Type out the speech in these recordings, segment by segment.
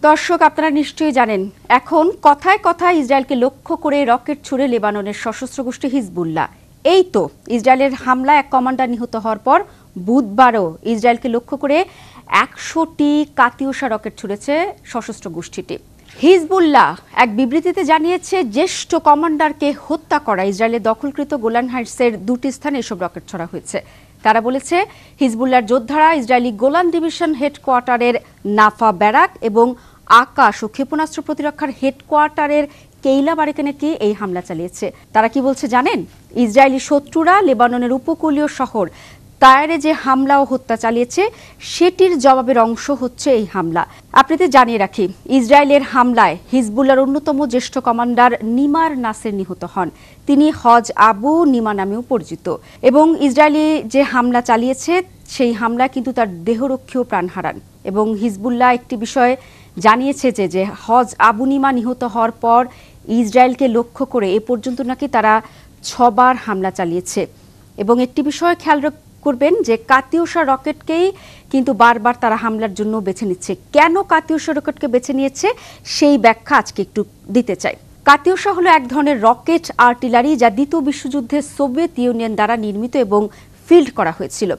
দর্শক আপনারা নিশ্চয়ই জানেন এখন কথায় কথায় ইসরায়েলকে লক্ষ্য করে রকেট ছুড়ে লেবাননের সশস্ত্র গোষ্ঠী হিজবুল্লাহ। এই তো ইসরায়েলের হামলায় এক কমান্ডার নিহত হওয়ার পর বুধবারও ইসরায়েলকে লক্ষ্য করে ১০০টি কাতিউষা রকেট ছুড়েছে সশস্ত্র গোষ্ঠীটি। হিজবুল্লাহ এক বিবৃতিতে জানিয়েছে জ্যেষ্ঠ কমান্ডারকে হত্যা করা ইসরায়েলের দখলকৃত গোলান হাইটসের দুটি স্থানে এসব রকেট ছোড়া হয়েছে। তারা বলেছে হিজবুল্লাহর যোদ্ধারা Israeli Golan division হেডকোয়ার্টারের Nafa barrack এবং আকাশ ও ক্ষেপণাস্ত্র প্রতিরক্ষার হেডকোয়ার্টারের কেইলা বারিকেনেকে এই হামলা চালিয়েছে। তারা কি বলছে জানেন? ইসরায়েলি শত্রুরা লেবাননের উপকূলীয় শহর তায়েরে যে হামলা ও হত্যা চালিয়েছে সেটির জবাবের অংশ হচ্ছে এই হামলা। আপনাদের জানিয়ে রাখি, ইসরায়েলের হামলায় হিজবুল্লাহর অন্যতম জ্যেষ্ঠ কমান্ডার নিমার নাসের নিহত হন। তিনি হজ আবু নিমা নামেও পরিচিত এবং ইসরায়েলি যে হামলা চালিয়েছে সেই হামলায় কিন্তু তার দেহরক্ষীও প্রাণ হারান। এবং হিজবুল্লাহ একটি বিষয় জানিয়েছে যে হজ আবু নিমা নিহত হওয়ার পর ইসরায়েলকে লক্ষ্য করে এ পর্যন্ত নাকি তারা ৬ বার হামলা চালিয়েছে। এবং একটি বিষয় খেয়াল করবেন যে কাতিউষা রকেটকেই কিন্তু বারবার তারা হামলার জন্য বেছে নিচ্ছে। কেন কাতিউষা রকেটকে বেছে নিয়েছে সেই ব্যাখ্যা আজকে একটু দিতে চাই। কাতিউষা হলো এক ধরনের রকেট আর্টিলারি যা দ্বিতীয় বিশ্বযুদ্ধে সোভিয়েত ইউনিয়ন দ্বারা নির্মিত এবং ফিল্ড করা হয়েছিল।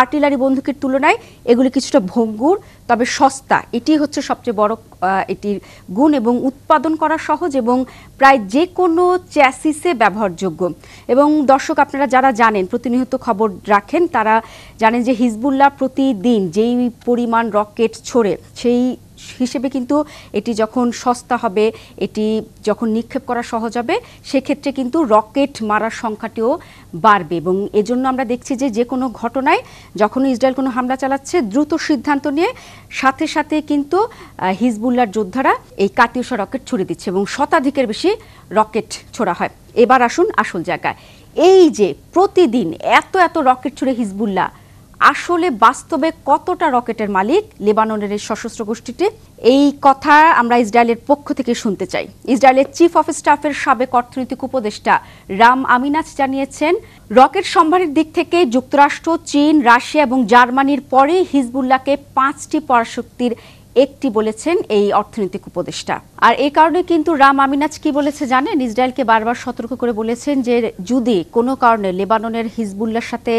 আর্টিলারি বন্দুকের তুলনায় এগুলি কিছুটা ভঙ্গুর, তবে সস্তা। এটি হচ্ছে সবচেয়ে বড় এটির গুণ এবং উৎপাদন করা সহজ এবং প্রায় যে কোনো চ্যাসিসে ব্যবহারযোগ্য। এবং দর্শক আপনারা যারা জানেন, প্রতিনিয়ত খবর রাখেন, তারা জানেন যে হিজবুল্লাহ প্রতিদিন যেই পরিমাণ রকেট ছোড়ে সেই হিসেবে কিন্তু এটি যখন সস্তা হবে, এটি যখন নিক্ষেপ করা সহজ হবে, সেক্ষেত্রে কিন্তু রকেট মারার সংখ্যাটিও বাড়বে। এবং এজন্য আমরা দেখছি যে কোনো ঘটনায় যখন ইসরায়েল কোনো হামলা চালাচ্ছে দ্রুত সিদ্ধান্ত নিয়ে সাথে সাথে কিন্তু হিজবুল্লাহর যোদ্ধারা এই কাতিউষা রকেট ছুড়ে দিচ্ছে এবং শতাধিকের বেশি রকেট ছোড়া হয়। এবার আসুন আসল জায়গায়। এই যে প্রতিদিন এত এত রকেট ছুড়ে হিজবুল্লাহ, আসলে বাস্তবে কতটা রকেটের মালিক লেবাননের এই সশস্ত্র গোষ্ঠীটি? এই কথা আমরা ইসরায়েলের পক্ষ থেকে শুনতে চাই। ইসরায়েলের চিফ অফ স্টাফের সাবেক অর্থনৈতিক উপদেষ্টা রাম আমিনাচ জানিয়েছেন, রকেট সম্ভারের দিক থেকে যুক্তরাষ্ট্র, চীন, রাশিয়া এবং জার্মানির পরে হিজবুল্লাহকে 5টি পরাশক্তির একটি বলেছেন এই অর্থনৈতিক উপদেষ্টা। আর এই কারণে কিন্তু রাম আমিনাচ কি বলেছে জানেন? ইসরায়েলকে বারবার সতর্ক করে বলেছেন যে যদি কোনো কারণে লেবাননের হিজবুল্লাহর সাথে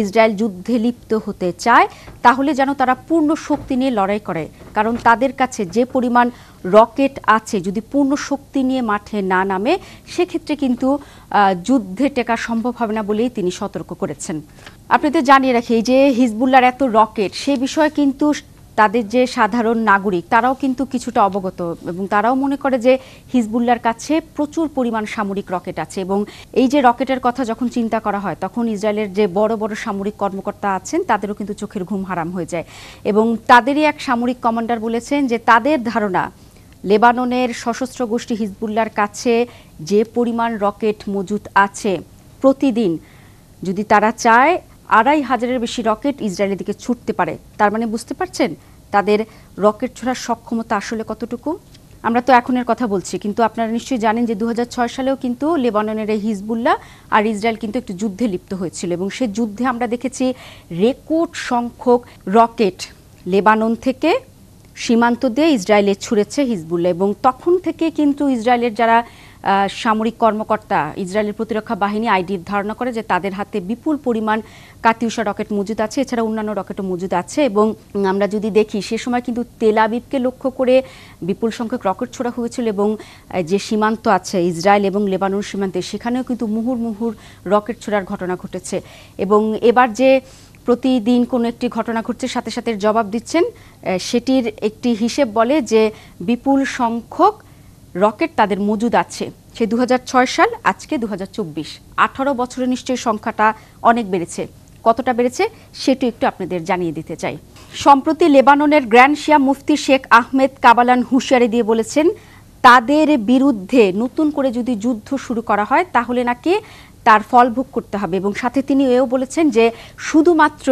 ইসরায়েল যুদ্ধে লিপ্ত হতে চায় তাহলে যেন তারা পূর্ণ শক্তি নিয়ে লড়াই করে, কারণ তাদের কাছে যে পরিমাণ রকেট আছে, যদি পূর্ণ শক্তি নিয়ে মাঠে না নামে সেক্ষেত্রে কিন্তু যুদ্ধে টেকা সম্ভব হবে না বলেই তিনি সতর্ক করেছেন। আপনাদের জানিয়ে রাখি, যে হিজবুল্লাহর এত রকেট সে বিষয়ে কিন্তু তাদের যে সাধারণ নাগরিক তারাও কিন্তু কিছুটা অবগত এবং তারাও মনে করে যে হিজবুল্লাহর কাছে প্রচুর পরিমাণ সামরিক রকেট আছে। এবং এই যে রকেটের কথা যখন চিন্তা করা হয় তখন ইসরায়েলের যে বড় বড় সামরিক কর্মকর্তা আছেন তাদেরও কিন্তু চোখের ঘুম হারাম হয়ে যায়। এবং তাদেরই এক সামরিক কমান্ডার বলেছেন যে তাদের ধারণা লেবাননের সশস্ত্র গোষ্ঠী হিজবুল্লাহর কাছে যে পরিমাণ রকেট মজুদ আছে, প্রতিদিন যদি তারা চায় ২৫০০-এর বেশি রকেট ইসরায়েলের দিকে ছুটতে পারে। তার মানে বুঝতে পারছেন তাদের রকেট ছোড়ার সক্ষমতা আসলে কতটুকু। আমরা তো এখনের কথা বলছি, কিন্তু আপনারা নিশ্চয়ই জানেন যে ২০০৬ সালেও কিন্তু লেবাননের এই হিজবুল্লাহ আর ইসরায়েল কিন্তু একটু যুদ্ধে লিপ্ত হয়েছিল এবং সেই যুদ্ধে আমরা দেখেছি রেকর্ড সংখ্যক রকেট লেবানন থেকে সীমান্ত দিয়ে ইসরায়েলে ছুঁড়েছে হিজবুল্লাহ। এবং তখন থেকে কিন্তু ইসরায়েলের যারা সামরিক কর্মকর্তা, ইসরায়েলের প্রতিরক্ষা বাহিনী আইডিএফ ধারণা করে যে তাদের হাতে বিপুল পরিমাণ কাতিউষা রকেট মজুদ আছে, এছাড়া অন্যান্য রকেটও মজুদ আছে। এবং আমরা যদি দেখি সে সময় কিন্তু তেল আবিবকে লক্ষ্য করে বিপুল সংখ্যক রকেট ছোড়া হয়েছিল এবং যে সীমান্ত আছে ইসরায়েল এবং লেবানন সীমান্তে সেখানেও কিন্তু মুহুর্মুহুর রকেট ছোড়ার ঘটনা ঘটেছে। এবং এবার যে প্রতিদিন কোনো একটি ঘটনা ঘটছে সাথে সাথে জবাব দিচ্ছেন, সেটির একটি হিসেব বলে যে বিপুল সংখ্যক রকেট তাদের মজুদ আছে। সে ২০০৬ সাল, আজকে ২০২৪, ১৮ বছরে নিশ্চয়ই সংখ্যাটা অনেক বেড়েছে। কতটা বেড়েছে সেটি একটু আপনাদের জানিয়ে দিতে চাই। সম্প্রতি লেবাননের গ্র্যান্ড শিয়া মুফতি শেখ আহমেদ কাবালান হুঁশিয়ারি দিয়ে বলেছেন তাদের বিরুদ্ধে নতুন করে যদি যুদ্ধ শুরু করা হয় তাহলে নাকি তার ফল ভোগ করতে হবে। এবং সাথে তিনি এও বলেছেন যে শুধুমাত্র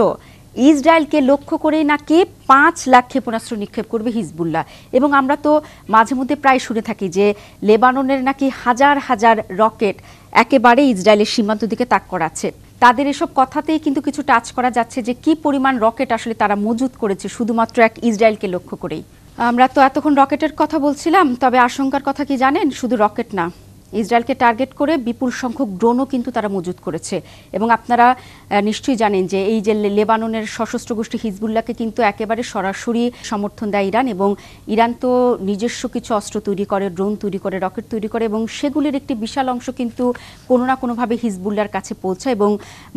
ইসরায়েলকে লক্ষ্য করেই নাকি ৫ লাখ ক্ষেপণাস্ত্র নিক্ষেপ করবে হিজবুল্লাহ। এবং আমরা তো মাঝে মধ্যে প্রায় শুনে থাকি যে লেবাননের নাকি হাজার হাজার রকেট একেবারে ইসরায়েলের সীমান্ত দিকে তাক করাচ্ছে। তাদের এসব কথাতেই কিন্তু কিছু টাচ করা যাচ্ছে যে কি পরিমাণ রকেট আসলে তারা মজুত করেছে শুধুমাত্র এক ইসরায়েলকে লক্ষ্য করেই। আমরা তো এতক্ষণ রকেটের কথা বলছিলাম, তবে আশঙ্কার কথা কি জানেন? শুধু রকেট না, ইসরায়েলকে টার্গেট করে বিপুল সংখ্যক ড্রোনও কিন্তু তারা মজুত করেছে। এবং আপনারা নিশ্চয়ই জানেন যে এই যে লেবাননের সশস্ত্র গোষ্ঠী হিজবুল্লাহকে কিন্তু একেবারে সরাসরি সমর্থন দেয় ইরান, এবং ইরান তো নিজস্ব কিছু অস্ত্র তৈরি করে, ড্রোন তৈরি করে, রকেট তৈরি করে, এবং সেগুলির একটি বিশাল অংশ কিন্তু কোনো না কোনোভাবে হিজবুল্লাহর কাছে পৌঁছায়। এবং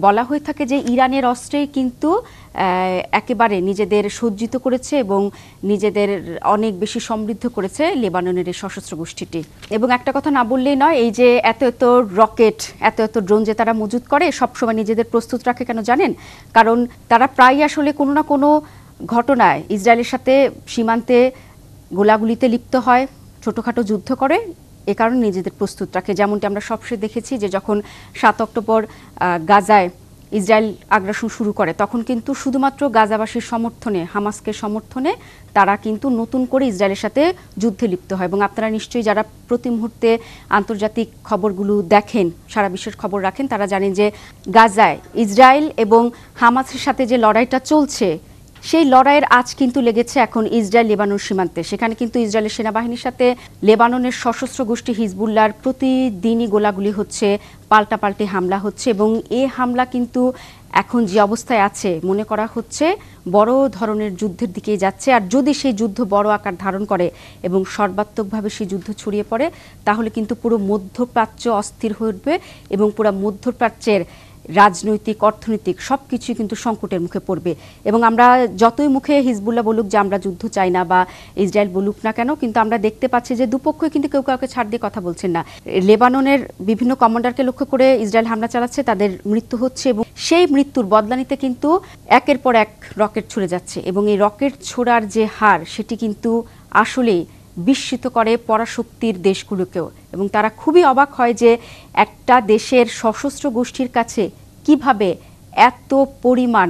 বলা হয়ে থাকে যে ইরানের অস্ত্রেই কিন্তু একেবারে নিজেদের সজ্জিত করেছে এবং নিজেদের অনেক বেশি সমৃদ্ধ করেছে লেবাননের এই সশস্ত্র গোষ্ঠীটি। এবং একটা কথা না বললেই নয়, এই যে এত এত রকেট, এত এত ড্রোন যে তারা মজুত করে, সবসময় নিজেদের প্রস্তুত রাখে কেন জানেন? কারণ তারা প্রায় আসলে কোনো না কোনো ঘটনায় ইসরায়েলের সাথে সীমান্তে গোলাগুলিতে লিপ্ত হয়, ছোটোখাটো যুদ্ধ করে, এ কারণে নিজেদের প্রস্তুত রাখে। যেমনটি আমরা সবশেষ দেখেছি যে যখন 7 অক্টোবর গাজায় ইসরায়েল আগ্রাসন শুরু করে, তখন কিন্তু শুধুমাত্র গাজাবাসীর সমর্থনে, হামাসকে সমর্থনে তারা কিন্তু নতুন করে ইসরায়েলের সাথে যুদ্ধে লিপ্ত হয়। এবং আপনারা নিশ্চয়ই যারা প্রতি মুহূর্তে আন্তর্জাতিক খবরগুলো দেখেন, সারা বিশ্বের খবর রাখেন, তারা জানেন যে গাজায় ইসরায়েল এবং হামাসের সাথে যে লড়াইটা চলছে, সেই লড়াইয়ের আজ কিন্তু লেগেছে এখন ইসরায়েল লেবানন সীমান্তে। সেখানে কিন্তু ইসরায়েলের সেনাবাহিনীর সাথে লেবাননের সশস্ত্র গোষ্ঠী হিজবুল্লাহর প্রতিদিনই গোলাগুলি হচ্ছে, পাল্টাপাল্টি হামলা হচ্ছে। এবং এই হামলা কিন্তু এখন যে অবস্থায় আছে, মনে করা হচ্ছে বড় ধরনের যুদ্ধের দিকেই যাচ্ছে। আর যদি সেই যুদ্ধ বড় আকার ধারণ করে এবং সর্বাত্মকভাবে সেই যুদ্ধ ছড়িয়ে পড়ে, তাহলে কিন্তু পুরো মধ্যপ্রাচ্য অস্থির হয়ে উঠবে এবং পুরো মধ্যপ্রাচ্যের রাজনৈতিক, অর্থনৈতিক সবকিছুই কিন্তু সংকটের মুখে পড়বে। এবং আমরা যতই মুখে হিজবুল্লাহ বলুক যে আমরা যুদ্ধ চাই না, বা ইসরায়েল বলুক না কেন, কিন্তু আমরা দেখতে পাচ্ছি যে দুপক্ষই কিন্তু কেউ কাউকে ছাড় দিয়ে কথা বলছেন না। লেবাননের বিভিন্ন কমান্ডারকে লক্ষ্য করে ইসরায়েল হামলা চালাচ্ছে, তাদের মৃত্যু হচ্ছে, এবং সেই মৃত্যুর বদলা নিতে কিন্তু একের পর এক রকেট ছুড়ে যাচ্ছে। এবং এই রকেট ছোড়ার যে হার, সেটি কিন্তু আসলেই বিস্মিত করে পরাশক্তির দেশগুলোকেও। এবং তারা খুবই অবাক হয় যে একটা দেশের সশস্ত্র গোষ্ঠীর কাছে কিভাবে এত পরিমাণ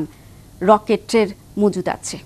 রকেটের মজুদ আছে।